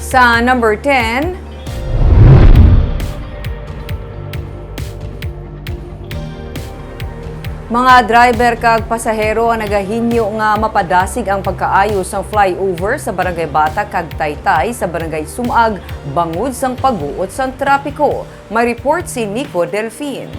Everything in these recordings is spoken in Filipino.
Sa number 10, mga driver kag pasahero ang nagahinyo nga mapadasig ang pagkaayos ng flyover sa Barangay Bata kag Taytay sa Barangay Sumag bangod sang pagbuot sang trapiko. May report si Nico Delfin.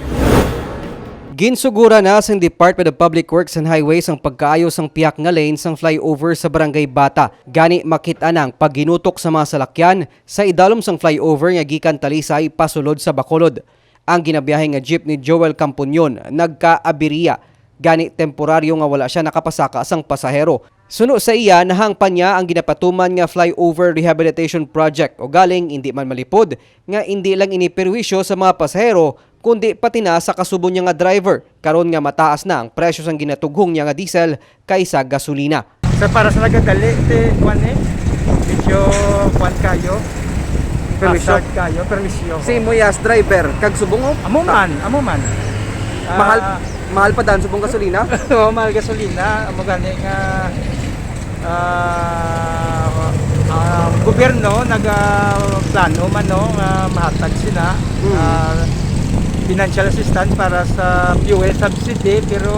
Ginsugura na sa Department of Public Works and Highways ang pagkaayos ng piyak nga lane sang flyover sa Barangay Bata. Gani makita nang pagginutok sa mga salakyan sa idalom sang flyover nga gikan Talisay pasulod sa Bacolod. Ang ginabiyahe nga jeep ni Joel Campunyon nagkaabiriya. Gani temporaryo nga wala siya nakapasaka sang pasahero. Suno sa iya nahangpan niya ang ginapatuman nga flyover rehabilitation project o galing hindi man malipod nga hindi lang iniperwisyo sa mga pasahero kundi pati na sa kasubo niya nga driver karon nga mataas na ang presyo sang ginatughong niya nga diesel kaysa gasolina. Sa para sa nagagali kuan medyo kuan kayo. Permisyo kayo, permisyo. Si Moyas driver kag subong Amuman. mahal pa dan subong gasolina. Mahal gasolina, amo gani nga gobyerno nagaplano man no nga mahatag sila financial assistance para sa fuel subsidy pero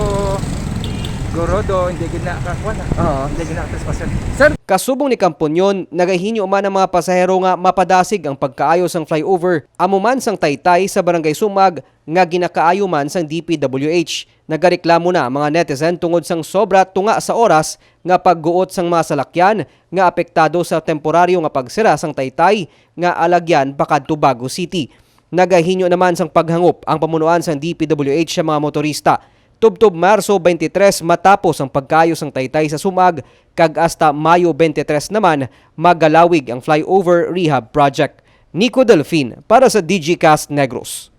guro do hindi ginakakuha na. Hindi ginakatrespasan. Sir, kasubong ni Campunyon, nagahinyo man ang mga pasahero nga mapadasig ang pagkaayos ng flyover amo man sang Taytay sa Barangay Sumag nga ginakaayo man sang DPWH. Nagareklamo na ang mga netizen tungod sang sobra tunga sa oras nga pagguot sang mga salakyan nga apektado sa temporaryo nga pagsira sang Taytay nga alagyan pakadto Bago City. Nagahinyo naman sang paghangop ang pamunuan sang DPWH sa mga motorista. Tubtob Marso 23 matapos ang pagkaayos ng Taytay sa Sumag kag hasta Mayo 23 naman magalawig ang flyover rehab project. Nico Delfin para sa DigiCast Negros.